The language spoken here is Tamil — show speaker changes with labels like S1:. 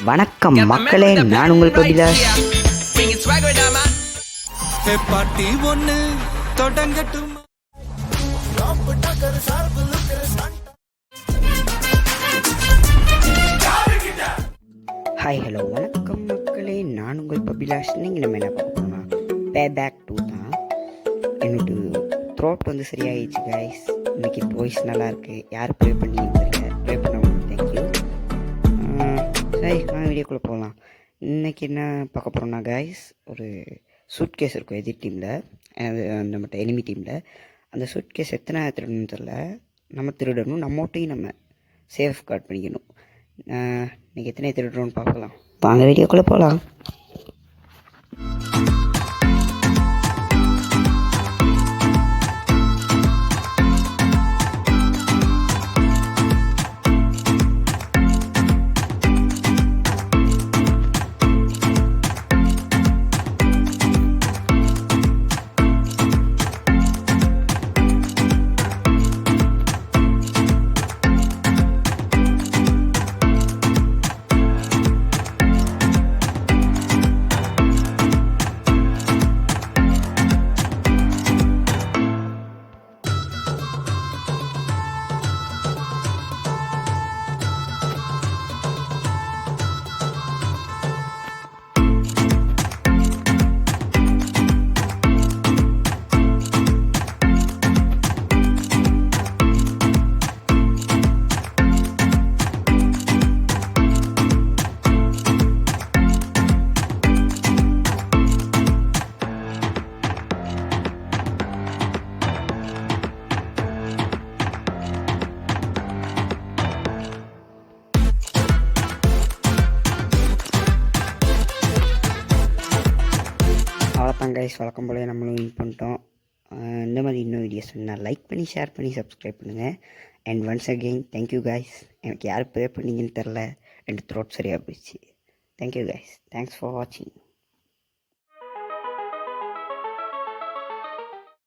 S1: வணக்கம் மக்களே, நான் உங்கள் கபிலாஷ்.
S2: பார்ட்டி ஒன்னு தொடங்கட்டும்.
S1: ஹாய் ஹலோ வணக்கம் மக்களே, நான் உங்கள் கபிலாஷ். நீங்கள் நம்ம என்ன பார்க்க போனால் பே பேக் 2 தான். என்னோட த்ரோட் வந்து சரியாயிடுச்சு கைஸ். இன்னைக்கு வாய்ஸ் நல்லாயிருக்கு. யார் ப்ரே பண்ணின்னு தெரியல, ப்ரே பண்ணவும் தேங்க்யூ. சரி, நான் வீடியோக்குள்ளே போகலாம். இன்றைக்கி என்ன பார்க்க போகிறோன்னா கைஸ், ஒரு சூட் கேஸ் இருக்கும் எதிர் டீமில், அது நம்மகிட்ட எனிமி டீமில். அந்த சூட் கேஸ் எத்தனை திருடணும்னு தெரில, நம்ம திருடணும், நம்மகிட்டையும் நம்ம சேஃப் கார்ட் பண்ணிக்கணும். இன்றைக்கி எத்தனை திருடுறோன்னு பார்க்கலாம். வாங்க வீடியோக்குள்ளே போகலாம். அவ்வளோதான் கைஸ், வழக்கம் போல நம்மளும் வின் பண்ணிட்டோம். இந்த மாதிரி இன்னும் வீடியோஸ் வேணால் லைக் பண்ணி, ஷேர் பண்ணி, சப்ஸ்கிரைப் பண்ணுங்கள். And once again thank you guys. எனக்கு யார் ப்ரே பண்ணிங்கன்னு தெரில, ரெண்டு த்ரோட் சரியாக போயிடுச்சு. தேங்க்யூ கைஸ், தேங்க்ஸ் ஃபார் வாட்சிங்.